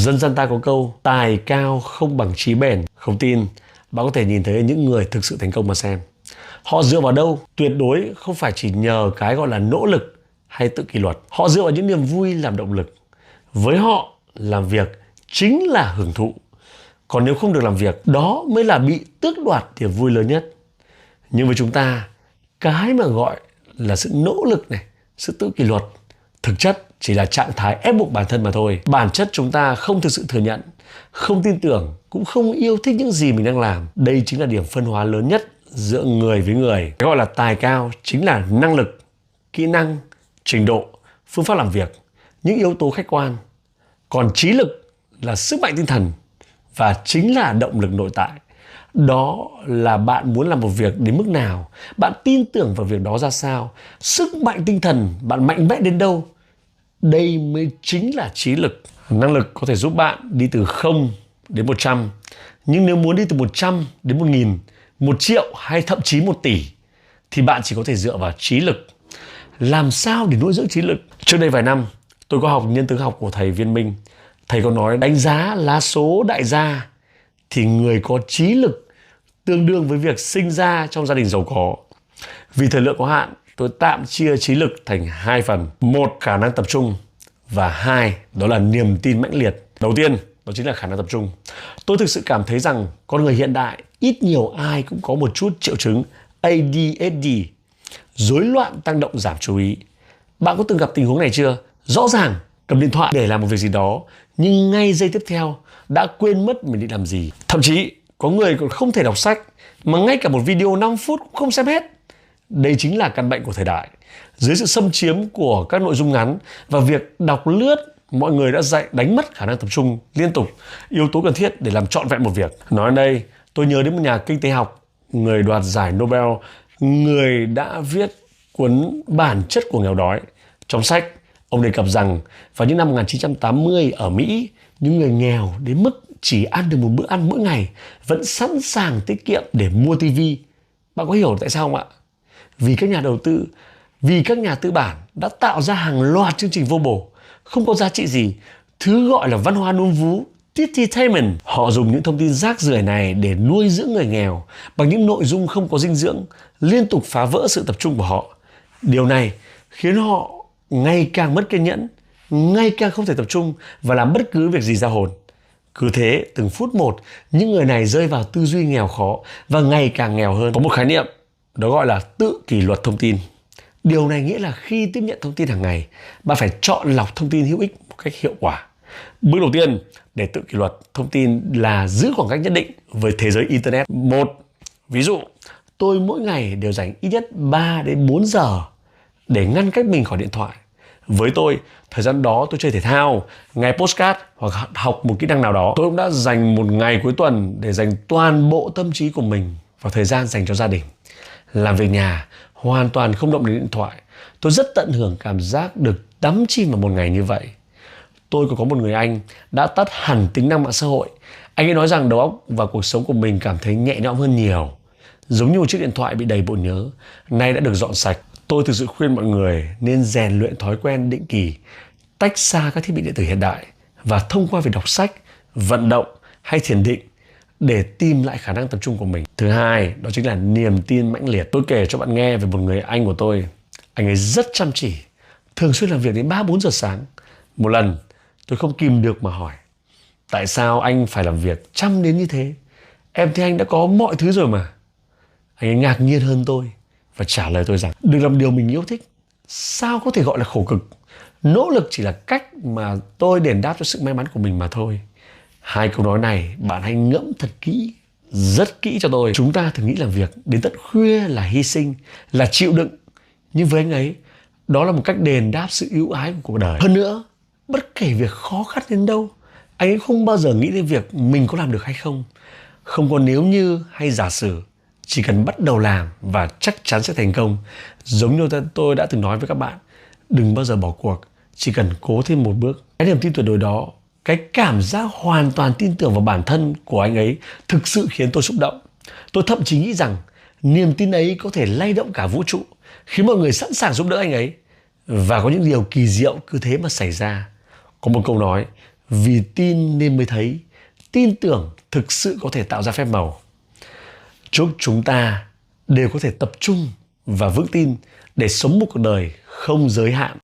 Dân gian ta có câu tài cao không bằng trí bền. Không tin, bạn có thể nhìn thấy những người thực sự thành công mà xem. Họ dựa vào đâu? Tuyệt đối không phải chỉ nhờ cái gọi là nỗ lực hay tự kỷ luật. Họ dựa vào những niềm vui làm động lực. Với họ, làm việc chính là hưởng thụ. Còn nếu không được làm việc, đó mới là bị tước đoạt niềm vui lớn nhất. Nhưng với chúng ta, cái mà gọi là sự nỗ lực này, sự tự kỷ luật, thực chất chỉ là trạng thái ép buộc bản thân mà thôi. Bản chất chúng ta không thực sự thừa nhận, không tin tưởng, cũng không yêu thích những gì mình đang làm. Đây chính là điểm phân hóa lớn nhất giữa người với người. Cái gọi là tài cao chính là năng lực, kỹ năng, trình độ, phương pháp làm việc, những yếu tố khách quan. Còn trí lực là sức mạnh tinh thần và chính là động lực nội tại. Đó là bạn muốn làm một việc đến mức nào, bạn tin tưởng vào việc đó ra sao, sức mạnh tinh thần bạn mạnh mẽ đến đâu. Đây mới chính là trí lực. Năng lực có thể giúp bạn đi từ 0 đến 100. Nhưng nếu muốn đi từ 100 đến 1000, 1 triệu hay thậm chí 1 tỷ thì bạn chỉ có thể dựa vào trí lực. Làm sao để nuôi dưỡng trí lực? Trước đây vài năm, tôi có học nhân tướng học của thầy Viên Minh. Thầy có nói đánh giá lá số đại gia thì người có trí lực tương đương với việc sinh ra trong gia đình giàu có. Vì thời lượng có hạn, tôi tạm chia trí lực thành 2 phần. 1, khả năng tập trung. Và 2, đó là niềm tin mãnh liệt. Đầu tiên, đó chính là khả năng tập trung. Tôi thực sự cảm thấy rằng con người hiện đại ít nhiều ai cũng có một chút triệu chứng ADHD, rối loạn tăng động giảm chú ý. Bạn có từng gặp tình huống này chưa? Rõ ràng cầm điện thoại để làm một việc gì đó, nhưng ngay giây tiếp theo đã quên mất mình định làm gì. Thậm chí có người còn không thể đọc sách, mà ngay cả một video 5 phút cũng không xem hết. Đây chính là căn bệnh của thời đại. Dưới sự xâm chiếm của các nội dung ngắn và việc đọc lướt, mọi người đã đánh mất khả năng tập trung liên tục, yếu tố cần thiết để làm trọn vẹn một việc. Nói đến đây, tôi nhớ đến một nhà kinh tế học, người đoạt giải Nobel, người đã viết cuốn Bản chất của nghèo đói. Trong sách, ông đề cập rằng vào những năm 1980 ở Mỹ, những người nghèo đến mức chỉ ăn được một bữa ăn mỗi ngày vẫn sẵn sàng tiết kiệm để mua tivi. Bạn có hiểu tại sao không ạ? Vì các nhà đầu tư, vì các nhà tư bản đã tạo ra hàng loạt chương trình vô bổ, không có giá trị gì, thứ gọi là văn hóa núm vú, entertainment. Họ dùng những thông tin rác rưởi này để nuôi dưỡng người nghèo bằng những nội dung không có dinh dưỡng, liên tục phá vỡ sự tập trung của họ. Điều này khiến họ ngày càng mất kiên nhẫn, ngày càng không thể tập trung và làm bất cứ việc gì ra hồn. Cứ thế, từng phút một, những người này rơi vào tư duy nghèo khó và ngày càng nghèo hơn. Có một khái niệm, đó gọi là tự kỷ luật thông tin. Điều này nghĩa là khi tiếp nhận thông tin hàng ngày, bạn phải chọn lọc thông tin hữu ích một cách hiệu quả. Bước đầu tiên để tự kỷ luật thông tin là giữ khoảng cách nhất định với thế giới Internet. Ví dụ, tôi mỗi ngày đều dành ít nhất 3 đến 4 giờ để ngăn cách mình khỏi điện thoại. Với tôi, thời gian đó tôi chơi thể thao, nghe podcast hoặc học một kỹ năng nào đó. Tôi cũng đã dành một ngày cuối tuần để dành toàn bộ tâm trí của mình vào thời gian dành cho gia đình. Làm việc nhà, hoàn toàn không động đến điện thoại. Tôi rất tận hưởng cảm giác được đắm chìm vào một ngày như vậy. Tôi còn có một người anh đã tắt hẳn tính năng mạng xã hội. Anh ấy nói rằng đầu óc và cuộc sống của mình cảm thấy nhẹ nhõm hơn nhiều. Giống như một chiếc điện thoại bị đầy bộ nhớ, nay đã được dọn sạch. Tôi thực sự khuyên mọi người nên rèn luyện thói quen định kỳ, tách xa các thiết bị điện tử hiện đại và thông qua việc đọc sách, vận động hay thiền định để tìm lại khả năng tập trung của mình. Thứ hai, đó chính là niềm tin mãnh liệt. Tôi kể cho bạn nghe về một người anh của tôi. Anh ấy rất chăm chỉ, thường xuyên làm việc đến 3-4 giờ sáng. Một lần, tôi không kìm được mà hỏi, tại sao anh phải làm việc chăm đến như thế? Em thấy anh đã có mọi thứ rồi mà. Anh ấy ngạc nhiên hơn tôi và trả lời tôi rằng đừng làm điều mình yêu thích. Sao có thể gọi là khổ cực? Nỗ lực chỉ là cách mà tôi đền đáp cho sự may mắn của mình mà thôi. Hai câu nói này bạn hãy ngẫm thật kỹ, rất kỹ cho tôi. Chúng ta thường nghĩ làm việc đến tận khuya là hy sinh, là chịu đựng. Nhưng với anh ấy, đó là một cách đền đáp sự ưu ái của cuộc đời. Hơn nữa, bất kể việc khó khăn đến đâu, anh ấy không bao giờ nghĩ đến việc mình có làm được hay không. Không có nếu như hay giả sử, chỉ cần bắt đầu làm và chắc chắn sẽ thành công. Giống như tôi đã từng nói với các bạn, đừng bao giờ bỏ cuộc, chỉ cần cố thêm một bước. Cái niềm tin tuyệt đối đó, cái cảm giác hoàn toàn tin tưởng vào bản thân của anh ấy thực sự khiến tôi xúc động. Tôi thậm chí nghĩ rằng niềm tin ấy có thể lay động cả vũ trụ, khiến mọi người sẵn sàng giúp đỡ anh ấy. Và có những điều kỳ diệu cứ thế mà xảy ra. Có một câu nói, Vì tin nên mới thấy, tin tưởng thực sự có thể tạo ra phép màu. Chúc chúng ta đều có thể tập trung và vững tin để sống một cuộc đời không giới hạn